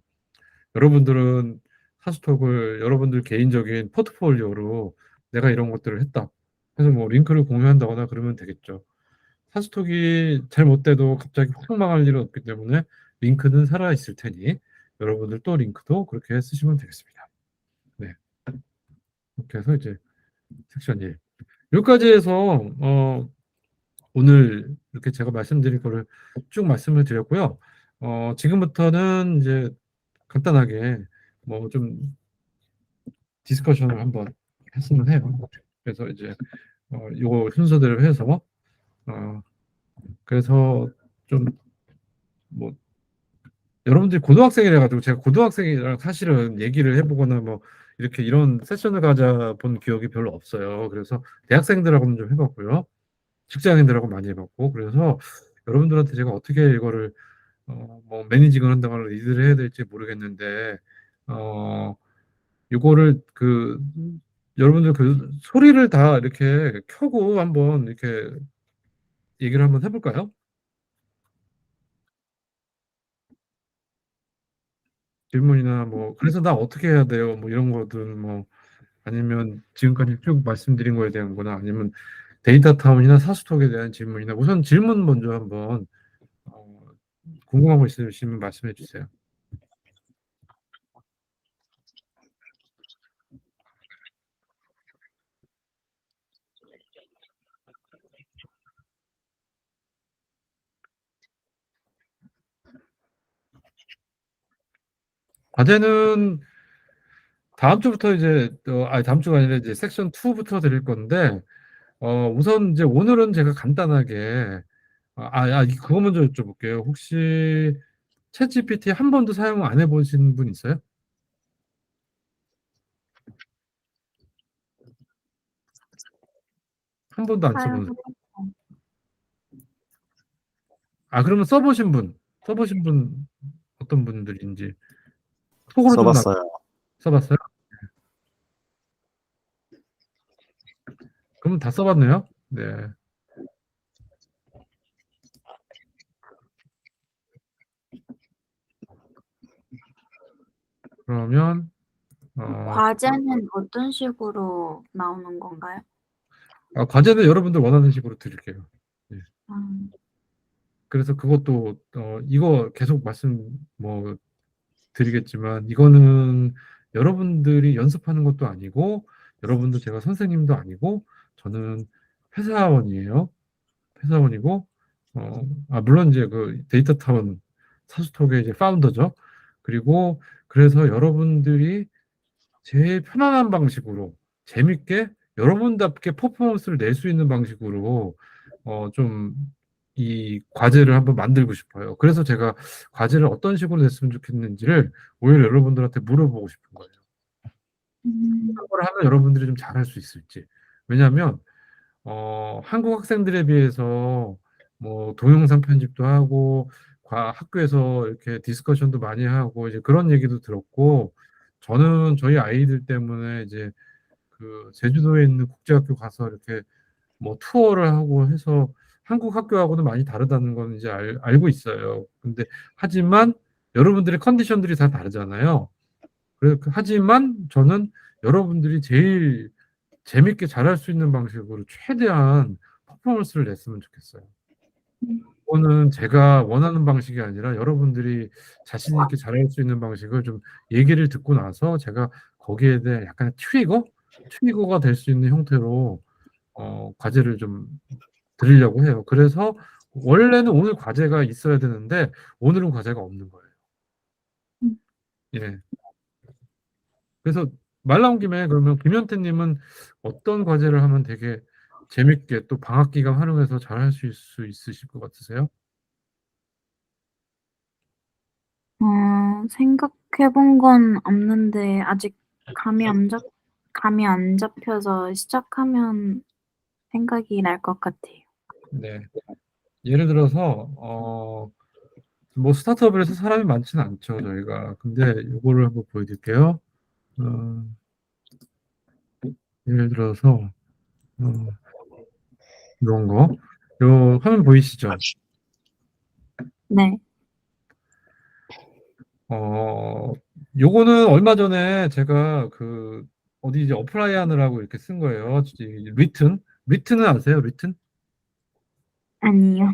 여러분들은 사수톡을 여러분들 개인적인 포트폴리오로 내가 이런 것들을 했다. 그래서 뭐 링크를 공유한다거나 그러면 되겠죠. 사수톡이 잘 못 돼도 갑자기 확 망할 일은 없기 때문에 링크는 살아 있을 테니 여러분들 또 링크도 그렇게 쓰시면 되겠습니다. 네. 이렇게 해서 이제 섹션 1. 여기까지 해서 오늘 이렇게 제가 말씀드린 거를 쭉 말씀을 드렸고요. 지금부터는 이제 간단하게 뭐 좀 디스커션을 한번 했으면 해요. 그래서 이제 요거 순서대로 해서 그래서 좀 뭐 여러분들이 고등학생이라 가지고 제가 고등학생이랑 사실은 얘기를 해보거나 뭐 이렇게 이런 세션을 가져본 기억이 별로 없어요. 그래서 대학생들하고는 좀 해봤고요. 직장인들하고 많이 해봤고 그래서 여러분들한테 제가 어떻게 이거를 뭐 매니징을 한다거나 리드를 해야 될지 모르겠는데 이거를 그 여러분들 그 소리를 다 이렇게 켜고 한번 이렇게 얘기를 한번 해볼까요? 질문이나 뭐 그래서 나 어떻게 해야 돼요? 뭐 이런 거든 뭐 아니면 지금까지 쭉 말씀드린 거에 대한 거나 아니면 데이터 타운이나 사수톡에 대한 질문이나 우선 질문 먼저 한번 어, 궁금한 거 있으시면 말씀해 주세요. 과제는 다음 주부터 이제 아니 다음 주가 아니라 이제 섹션 2부터 드릴 건데 우선 이제 오늘은 제가 간단하게 그거 먼저 여쭤볼게요. 혹시 챗GPT 한 번도 사용 안 해보신 분 있어요? 한 번도 안 써본 사용 사람? 그러면 써보신 분? 써보신 분 어떤 분들인지 톡으로 좀 써봤어요. 써봤어요? 그럼 다 써봤네요. 네. 그러면 과제는 어떤 식으로 나오는 건가요? 과제는 여러분들 원하는 식으로 드릴게요. 음, 그래서 그것도 이거 계속 말씀 뭐 드리겠지만 이거는 여러분들이 연습하는 것도 아니고 여러분들 제가 선생님도 아니고 저는 회사원이에요. 회사원이고 물론 이제 그 데이터타운 사수톡의 이제 파운더죠. 그리고 그래서 여러분들이 제일 편안한 방식으로 재밌게 여러분답게 퍼포먼스를 낼 수 있는 방식으로 좀 이 과제를 한번 만들고 싶어요. 그래서 제가 과제를 어떤 식으로 냈으면 좋겠는지를 오히려 여러분들한테 물어보고 싶은 거예요. 어떤 걸 하면 여러분들이 좀 잘할 수 있을지. 왜냐하면 한국 학생들에 비해서 뭐 동영상 편집도 하고 학교에서 이렇게 디스커션도 많이 하고 이제 그런 얘기도 들었고 저는 저희 아이들 때문에 이제 그 제주도에 있는 국제학교 가서 이렇게 뭐 투어를 하고 해서 한국 학교하고는 많이 다르다는 건 이제 알고 있어요. 근데 하지만 여러분들의 컨디션들이 다 다르잖아요. 하지만 저는 여러분들이 제일 재밌게 잘할 수 있는 방식으로 최대한 퍼포먼스를 냈으면 좋겠어요. 그거는 제가 원하는 방식이 아니라 여러분들이 자신 있게 잘할 수 있는 방식을 좀 얘기를 듣고 나서 제가 거기에 대해 약간의 트리거가 될 수 있는 형태로 과제를 좀 드리려고 해요. 그래서 원래는 오늘 과제가 있어야 되는데 오늘은 과제가 없는 거예요. 예. 그래서 말 나온 김에 그러면 김현태님은 어떤 과제를 하면 되게 재밌게 또 방학 기간 활용해서 잘할 수 있으실 것 같으세요? 생각해본 건 없는데 아직 감이 안 잡혀서 시작하면 생각이 날 것 같아요. 네. 예를 들어서 뭐 스타트업을 해서 사람이 많지는 않죠 저희가. 근데 이거를 한번 보여드릴게요. 어, 예를 들어서 이런 거. 요 화면 보이시죠? 네. 요거는 얼마 전에 제가 그 어디 이제 어플라이 하느라고 이렇게 쓴 거예요. 리튼은 아세요? 리튼? 아니요.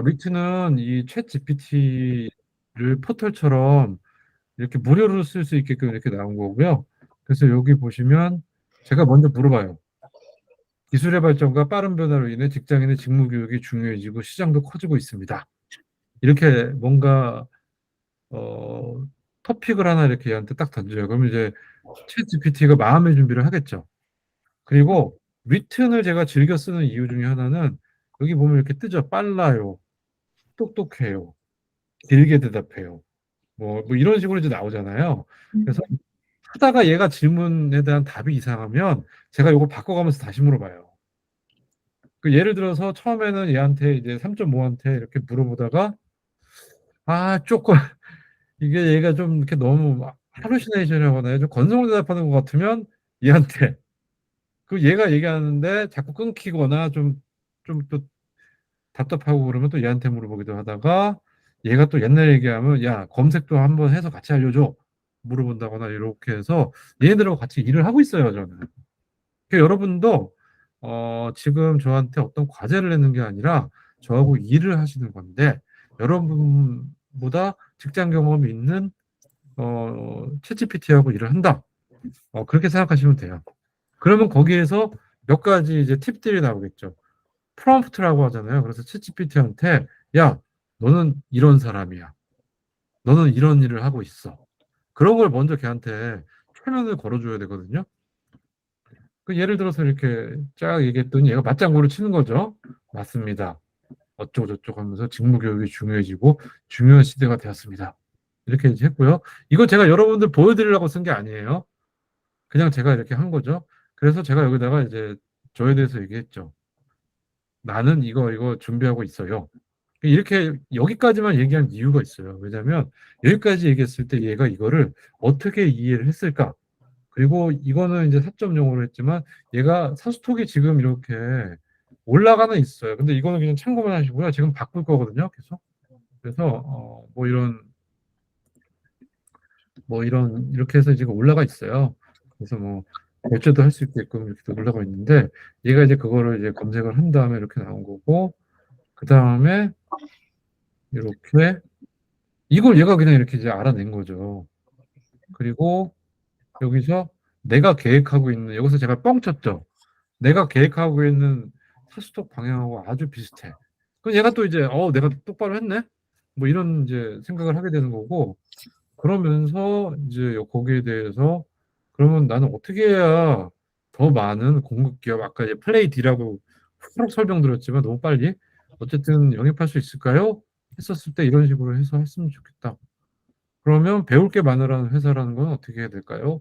리튼은 이 챗 GPT를 포털처럼 이렇게 무료로 쓸 수 있게끔 이렇게 나온 거고요. 그래서 여기 보시면 제가 먼저 물어봐요. 기술의 발전과 빠른 변화로 인해 직장인의 직무 교육이 중요해지고 시장도 커지고 있습니다. 이렇게 뭔가 토픽을 하나 이렇게 얘한테 딱 던져요. 그러면 이제 챗 GPT가 마음의 준비를 하겠죠. 그리고 리튼을 제가 즐겨 쓰는 이유 중에 하나는 여기 보면 이렇게 뜨죠. 빨라요, 똑똑해요, 길게 대답해요. 뭐 이런 식으로 이제 나오잖아요. 그래서 하다가 얘가 질문에 대한 답이 이상하면 제가 이걸 바꿔가면서 다시 물어봐요. 그 예를 들어서 처음에는 얘한테 이제 3.5한테 이렇게 물어보다가 조금 이게 얘가 좀 이렇게 너무 할루시네이션이 하거나 좀 건성으로 대답하는 것 같으면 얘한테 얘가 얘기하는데 자꾸 끊기거나 좀 또 답답하고 그러면 또 얘한테 물어보기도 하다가 얘가 또 옛날 얘기하면 야 검색도 한번 해서 같이 알려줘 물어본다거나 이렇게 해서 얘네들하고 같이 일을 하고 있어요 저는. 여러분도 지금 저한테 어떤 과제를 내는 게 아니라 저하고 일을 하시는 건데 여러분보다 직장 경험이 있는 챗GPT하고 일을 한다. 그렇게 생각하시면 돼요. 그러면 거기에서 몇 가지 이제 팁들이 나오겠죠. 프롬프트라고 하잖아요. 그래서 챗GPT한테 야, 너는 이런 사람이야. 너는 이런 일을 하고 있어. 그런 걸 먼저 걔한테 최면을 걸어줘야 되거든요. 예를 들어서 이렇게 쫙 얘기했더니 얘가 맞장구를 치는 거죠. 맞습니다. 어쩌고 저쩌고 하면서 직무 교육이 중요해지고 중요한 시대가 되었습니다. 이렇게 이제 했고요. 이거 제가 여러분들 보여드리려고 쓴 게 아니에요. 그냥 제가 이렇게 한 거죠. 그래서 제가 여기다가 이제 저에 대해서 얘기했죠. 나는 이거 준비하고 있어요. 이렇게 여기까지만 얘기한 이유가 있어요. 왜냐하면 여기까지 얘기했을 때 얘가 이거를 어떻게 이해를 했을까? 그리고 이거는 이제 4.0으로 했지만 얘가 사수톡이 지금 이렇게 올라가는 있어요. 근데 이거는 그냥 참고만 하시고요. 지금 바꿀 거거든요. 계속. 그래서 뭐 이런 이렇게 해서 지금 올라가 있어요. 그래서 뭐 결제도 할 수 있게끔 이렇게 올라가 있는데 얘가 이제 그거를 이제 검색을 한 다음에 이렇게 나온 거고 그 다음에 이렇게 이걸 얘가 그냥 이렇게 이제 알아낸 거죠. 그리고 여기서 내가 계획하고 있는 여기서 제가 뻥 쳤죠. 내가 계획하고 있는 사수톡 방향하고 아주 비슷해. 그럼 얘가 또 이제 내가 똑바로 했네. 뭐 이런 이제 생각을 하게 되는 거고 그러면서 이제 거기에 대해서 그러면 나는 어떻게 해야 더 많은 공급 기업 아까 이제 플레이 D라고 훅 설명드렸지만 너무 빨리 어쨌든 영입할 수 있을까요? 했었을 때 이런 식으로 해서 했으면 좋겠다. 그러면 배울 게 많으라는 회사라는 건 어떻게 해야 될까요?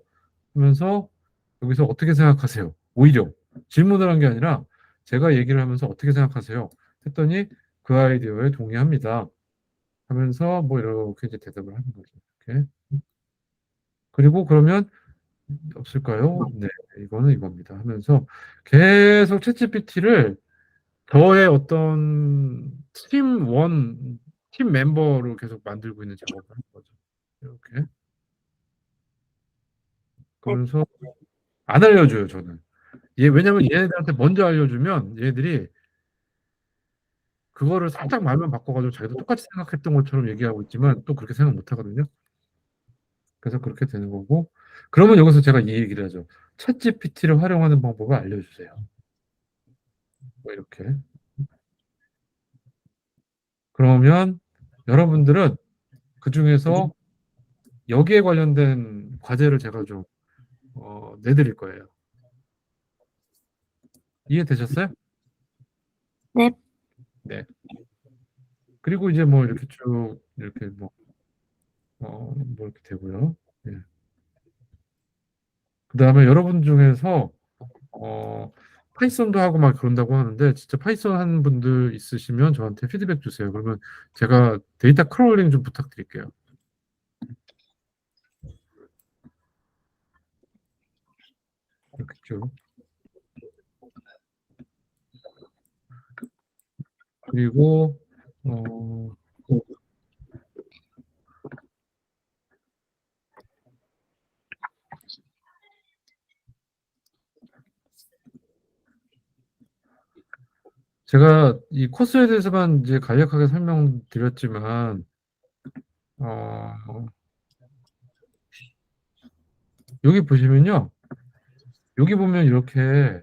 하면서 여기서 어떻게 생각하세요? 오히려 질문을 한 게 아니라 제가 얘기를 하면서 어떻게 생각하세요? 했더니 그 아이디어에 동의합니다. 하면서 뭐 이렇게 이제 대답을 하는 거죠. 이렇게. 그리고 그러면 없을까요? 네, 이거는 이겁니다. 하면서 계속 챗GPT를 저의 어떤 팀 멤버로 계속 만들고 있는 작업을 하는 거죠. 이렇게. 그러면서 안 알려줘요, 저는. 왜냐면 얘네들한테 먼저 알려주면 얘네들이 그거를 살짝 말만 바꿔가지고 자기도 똑같이 생각했던 것처럼 얘기하고 있지만 또 그렇게 생각 못 하거든요. 그래서 그렇게 되는 거고. 그러면 여기서 제가 이 얘기를 하죠. 챗GPT를 활용하는 방법을 알려주세요. 뭐 이렇게. 그러면 여러분들은 그 중에서 여기에 관련된 과제를 제가 좀 내드릴 거예요. 이해되셨어요? 네. 네. 그리고 이제 뭐 이렇게 쭉 이렇게 뭐 이렇게 되고요. 예. 그 다음에 여러분 중에서 파이썬도 하고 막 그런다고 하는데 진짜 파이썬 하는 분들 있으시면 저한테 피드백 주세요. 그러면 제가 데이터 크롤링 좀 부탁드릴게요. 이렇게 쭉. 그리고 어, 제가 이 코스에 대해서만 이제 간략하게 설명드렸지만 어, 여기 보시면요. 여기 보면 이렇게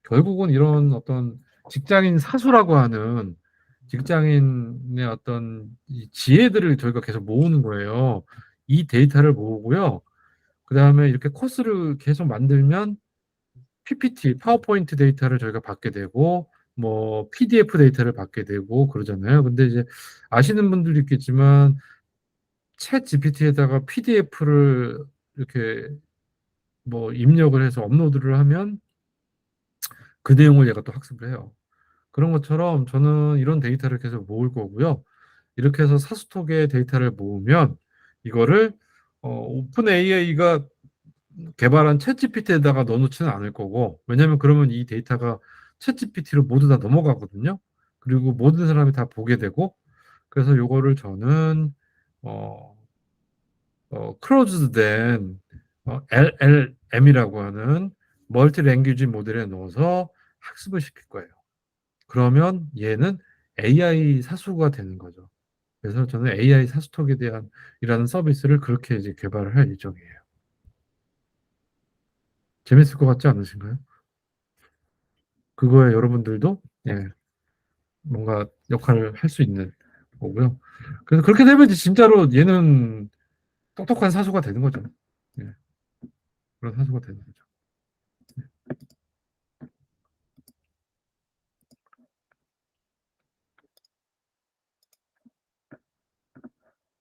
결국은 이런 어떤 직장인 사수라고 하는 직장인의 어떤 이 지혜들을 저희가 계속 모으는 거예요. 이 데이터를 모으고요. 그 다음에 이렇게 코스를 계속 만들면 PPT, 파워포인트 데이터를 저희가 받게 되고, 뭐 PDF 데이터를 받게 되고 그러잖아요. 근데 이제 아시는 분들도 있겠지만 챗 GPT에다가 PDF를 이렇게 뭐 입력을 해서 업로드를 하면 그 내용을 얘가 또 학습을 해요. 그런 것처럼 저는 이런 데이터를 계속 모을 거고요. 이렇게 해서 사수톡의 데이터를 모으면 이거를 오픈 AI가 개발한 챗GPT에다가 넣어놓지는 않을 거고 왜냐하면 그러면 이 데이터가 챗GPT로 모두 다 넘어가거든요. 그리고 모든 사람이 다 보게 되고 그래서 요거를 저는 어, 크로즈된 LLM이라고 하는 멀티 랭귀지 모델에 넣어서 학습을 시킬 거예요. 그러면 얘는 AI 사수가 되는 거죠. 그래서 저는 AI 사수톡에 대한 이라는 서비스를 그렇게 이제 개발을 할 예정이에요. 재밌을 것 같지 않으신가요? 그거에 여러분들도 뭔가 역할을 할 수 있는 거고요. 그래서 그렇게 되면 이제 진짜로 얘는 똑똑한 사수가 되는 거죠. 예, 그런 사수가 되는 거죠.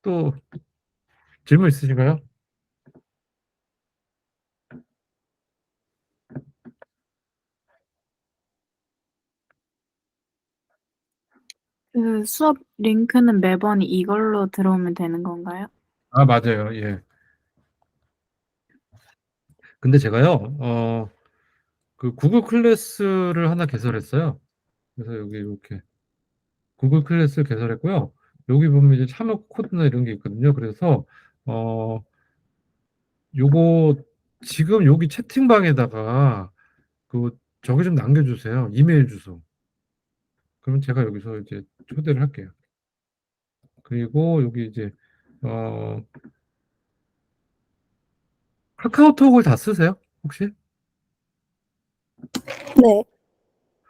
또 질문 있으신가요? 그 수업 링크는 매번 이걸로 들어오면 되는 건가요? 아, 맞아요. 예. 근데 제가요, 그 구글 클래스를 하나 개설했어요. 그래서 여기 이렇게 구글 클래스 개설했고요. 여기 보면 이제 참여 코드나 이런 게 있거든요. 그래서 어 요거 지금 여기 채팅방에다가 그 저기 좀 남겨주세요. 이메일 주소. 그러면 제가 여기서 이제 초대를 할게요. 그리고 여기 이제 어 카카오톡을 다 쓰세요? 혹시? 네.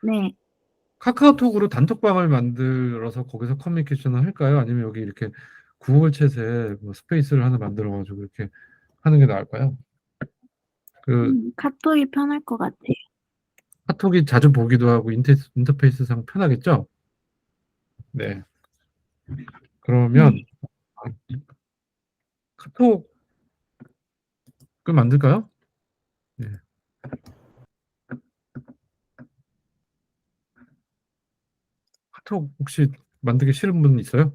네. 카카오톡으로 단톡방을 만들어서 거기서 커뮤니케이션을 할까요? 아니면 여기 이렇게 구글 챗에 뭐 스페이스를 하나 만들어 가지고 이렇게 하는 게 나을까요? 그 카톡이 편할 것 같아요. 카톡이 자주 보기도 하고 인터페이스상 편하겠죠? 네. 그러면 카톡을 만들까요? 네. 카톡 혹시 만들기 싫은 분 있어요?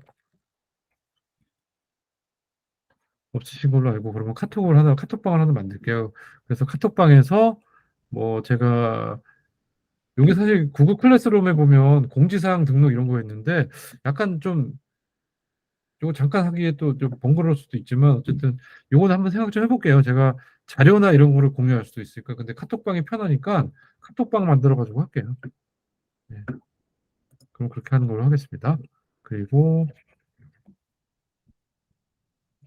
없으신 걸로 알고 그러면 카톡방을 하나 만들게요. 그래서 카톡방에서 뭐 제가 여기 사실 구글 클래스룸에 보면 공지사항 등록 이런 거 있는데 약간 좀 요거 잠깐 하기에 또 좀 번거로울 수도 있지만 어쨌든 요거는 한번 생각 좀 해볼게요. 제가 자료나 이런 거를 공유할 수도 있으니까. 근데 카톡방이 편하니까 카톡방 만들어 가지고 할게요. 네. 그럼 그렇게 하는 걸로 하겠습니다. 그리고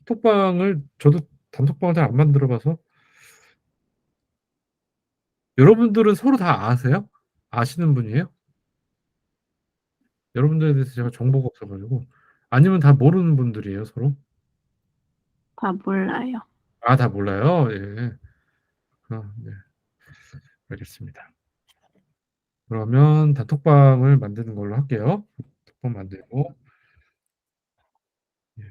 카톡방을 저도 단톡방을 잘 안 만들어 봐서 여러분들은 서로 다 아세요? 아시는 분이에요? 여러분들에 대해서 제가 정보가 없어 가지고 아니면 다 모르는 분들이에요, 서로? 다 몰라요. 아, 다 몰라요? 예. 아, 네. 알겠습니다. 그러면 단톡방을 만드는 걸로 할게요. 단톡방 만들고. 예.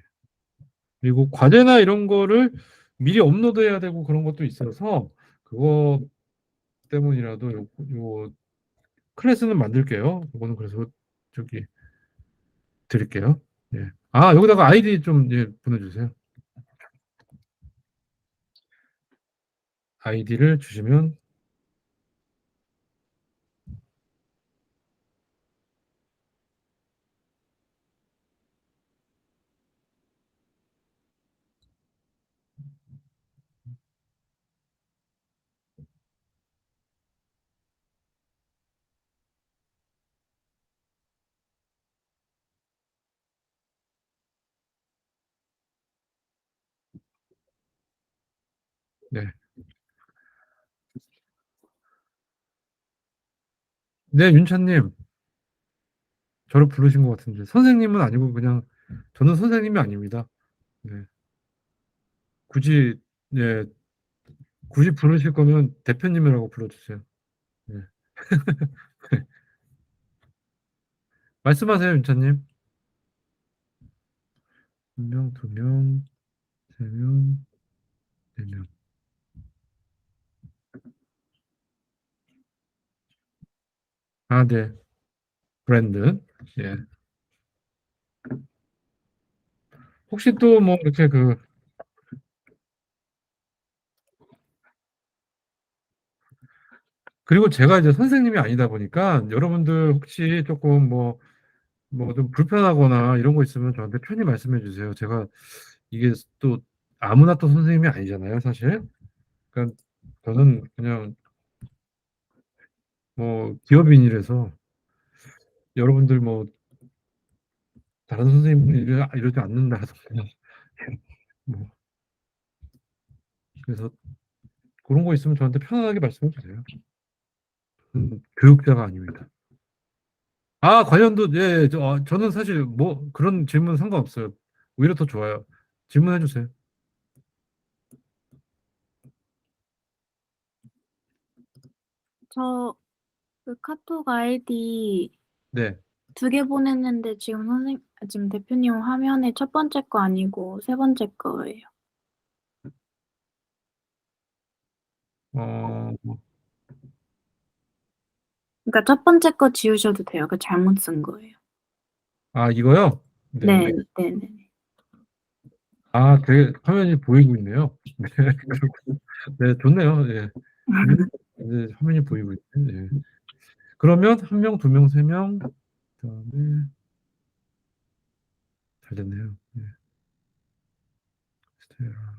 그리고 과제나 이런 거를 미리 업로드해야 되고 그런 것도 있어서 그거 때문이라도 요 클래스는 만들게요. 이거는 그래서 저기 드릴게요. 예. 아, 여기다가 아이디 좀 예, 보내주세요. 아이디를 주시면 네. 네, 윤찬님. 저를 부르신 것 같은데 선생님은 아니고 그냥 저는 선생님이 아닙니다. 네. 굳이 예, 굳이 부르실 거면 대표님이라고 불러주세요. 네. 말씀하세요, 윤찬님. 한 명, 두 명, 세 명, 네 명. 아, 네. 브랜드. 예. 혹시 또 뭐 이렇게 그리고 제가 이제 선생님이 아니다 보니까 여러분들 혹시 조금 뭐 좀 불편하거나 이런 거 있으면 저한테 편히 말씀해 주세요. 제가 이게 또 아무나 또 선생님이 아니잖아요, 사실. 그러니까 저는 그냥 뭐 기업인이라서 여러분들 뭐 다른 선생님들이 이러지 않는다든가 뭐 그래서 그런 거 있으면 저한테 편안하게 말씀해 주세요. 교육자가 아닙니다. 아, 관련도 예, 저는 사실 뭐 그런 질문 상관없어요. 오히려 더 좋아요. 질문해 주세요. 저 그 카톡 아이디 네. 2개 보냈는데 지금 대표님 화면에 첫 번째 거 아니고 세 번째 거예요. 어, 그러니까 첫 번째 거 지우셔도 돼요. 그 잘못 쓴 거예요. 아, 이거요? 네, 네. 네, 네. 아, 되게 화면이 보이고 있네요. 네, 그렇군요. 네, 좋네요. 예. 이제 화면이 보이고 있네. 예. 그러면 한 명, 두 명, 세 명, 그다음에 잘 됐네요. 예. 스테라.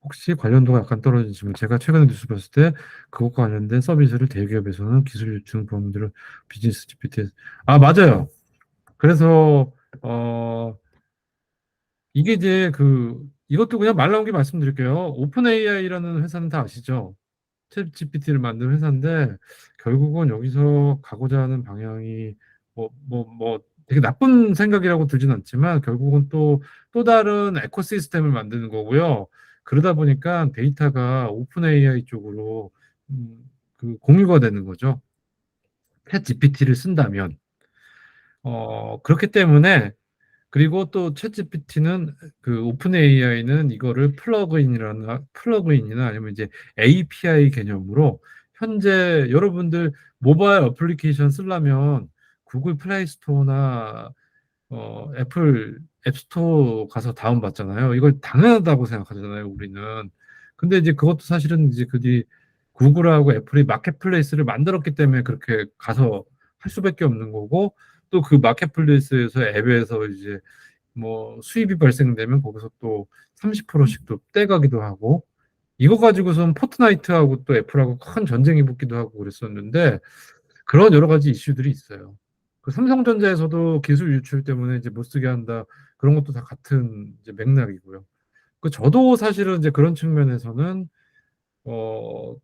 혹시 관련도가 약간 떨어진 질문. 제가 최근에 뉴스 봤을 때 그것과 관련된 서비스를 대기업에서는 기술 유충 보험들을 비즈니스 GPT. 아, 맞아요. 그래서 이게 이제 이것도 그냥 말 나온 게 말씀드릴게요. 오픈 AI라는 회사는 다 아시죠? 챗 GPT를 만든 회사인데 결국은 여기서 가고자 하는 방향이 되게 나쁜 생각이라고 들진 않지만 결국은 또 다른 에코시스템을 만드는 거고요. 그러다 보니까 데이터가 오픈 AI 쪽으로 공유가 되는 거죠. 챗 GPT를 쓴다면 그렇기 때문에 그리고 또 챗GPT는 오픈 AI는 이거를 플러그인이나 아니면 이제 API 개념으로 현재 여러분들 모바일 어플리케이션 쓰려면 구글 플레이 스토어나 애플 앱스토어 가서 다운받잖아요. 이걸 당연하다고 생각하잖아요, 우리는. 근데 이제 그것도 사실은 이제 그뒤 구글하고 애플이 마켓플레이스를 만들었기 때문에 그렇게 가서 할 수밖에 없는 거고 또 그 마켓플레이스에서 앱에서 이제 뭐 수입이 발생되면 거기서 또 30%씩 또 떼가기도 하고 이거 가지고선 포트나이트하고 또 애플하고 큰 전쟁이 붙기도 하고 그랬었는데 그런 여러 가지 이슈들이 있어요. 그 삼성전자에서도 기술 유출 때문에 이제 못 쓰게 한다 그런 것도 다 같은 이제 맥락이고요. 저도 사실은 이제 그런 측면에서는 어,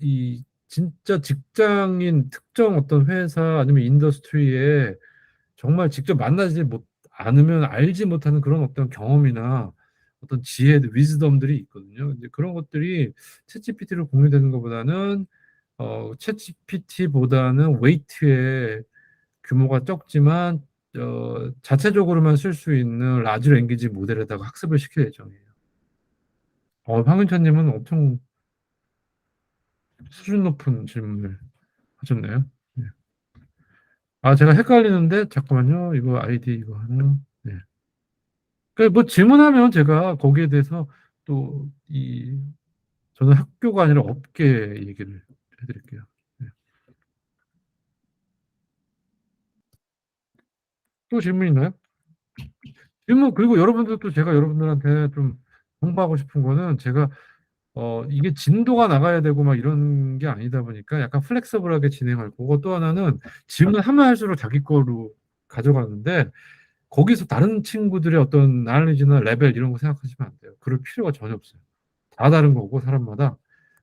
이 진짜 직장인 특정 어떤 회사 아니면 인더스트리에 정말 직접 만나지 못 않으면 알지 못하는 그런 어떤 경험이나 어떤 지혜, 위즈덤들이 있거든요. 이제 그런 것들이 챗GPT로 공유되는 것보다는 챗GPT보다는 웨이트의 규모가 적지만 자체적으로만 쓸 수 있는 라지 랭귀지 모델에다가 학습을 시킬 예정이에요. 황윤찬님은 엄청 수준 높은 질문을 하셨네요. 네. 아, 제가 헷갈리는데 잠깐만요. 이거 아이디 이거 하나. 네. 뭐 질문하면 제가 거기에 대해서 또 저는 학교가 아니라 업계 얘기를 해드릴게요. 네. 또 질문 있나요? 질문 그리고 여러분들도 제가 여러분들한테 좀 공부하고 싶은 거는 제가 이게 진도가 나가야 되고 막 이런 게 아니다 보니까 약간 플렉서블하게 진행할 거고 또 하나는 질문하면 할수록 자기 거로 가져가는데 거기서 다른 친구들의 어떤 나리지나 레벨 이런 거 생각하시면 안 돼요. 그럴 필요가 전혀 없어요. 다 다른 거고 사람마다.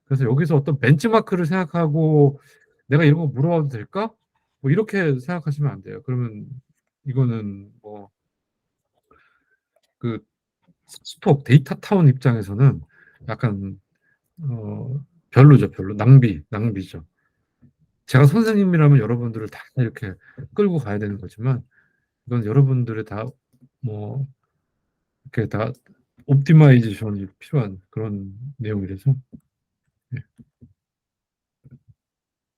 그래서 여기서 어떤 벤치마크를 생각하고 내가 이런 거 물어봐도 될까? 뭐 이렇게 생각하시면 안 돼요. 그러면 이거는 뭐 그 스톡 데이터 타운 입장에서는 약간 별로죠, 별로. 낭비죠. 제가 선생님이라면 여러분들을 다 이렇게 끌고 가야 되는 거지만, 이건 여러분들의 다, 뭐, 이렇게 다 옵티마이제이션이 필요한 그런 내용이라서. 예.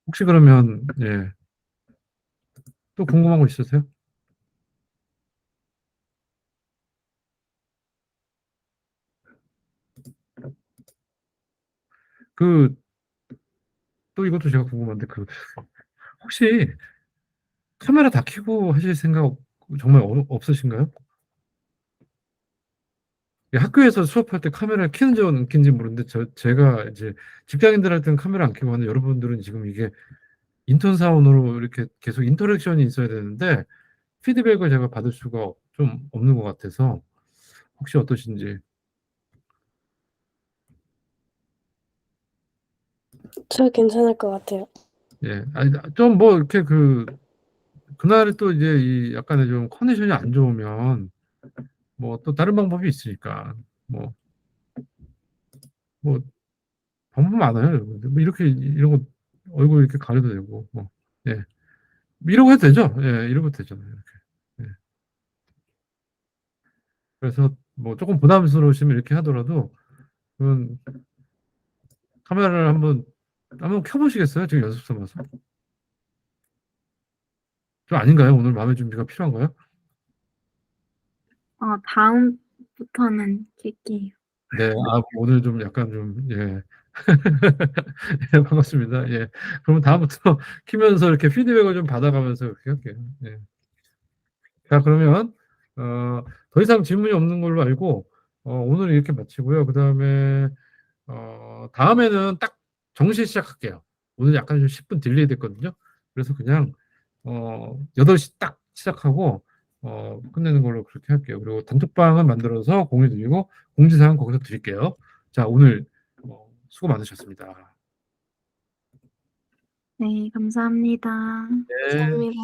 혹시 그러면, 예, 또 궁금한 거 있으세요? 그, 또 이것도 제가 궁금한데, 혹시 카메라 다 켜고 하실 생각 정말 없으신가요? 학교에서 수업할 때 카메라를 켜는지 안 켜는지 모르는데 제가 이제 직장인들한테는 카메라 안 켜고 하는데 여러분들은 지금 이게 인턴 사원으로 이렇게 계속 인터랙션이 있어야 되는데 피드백을 제가 받을 수가 좀 없는 것 같아서 혹시 어떠신지. 저 괜찮을 것 같아요. 예, 아니 좀 뭐 이렇게 그날에 또 이제 이 약간의 좀 컨디션이 안 좋으면 뭐 또 다른 방법이 있으니까 뭐 방법 많아요. 여러분들. 뭐 이렇게 이런 거 얼굴 이렇게 가려도 되고 예. 이러고 해도 되죠? 예, 이러고 되잖아요. 이렇게. 예. 그래서 뭐 조금 부담스러우시면 이렇게 하더라도 그건 카메라를 한번 켜보시겠어요? 지금 연습 삼아서. 좀 아닌가요? 오늘 마음의 준비가 필요한가요? 다음부터는 킬게요. 네. 오늘 좀 약간 좀 예. 예 반갑습니다. 예. 그러면 다음부터 키면서 이렇게 피드백을 좀 받아가면서 그렇게 할게요. 예. 자 그러면 더 이상 질문이 없는 걸로 알고 오늘은 이렇게 마치고요. 그다음에 다음에는 딱 정시에 시작할게요. 오늘 약간 좀 10분 딜레이 됐거든요. 그래서 그냥 8시 딱 시작하고 끝내는 걸로 그렇게 할게요. 그리고 단톡방은 만들어서 공유 드리고 공지사항 거기서 드릴게요. 자 오늘 수고 많으셨습니다. 네, 감사합니다. 네. 감사합니다.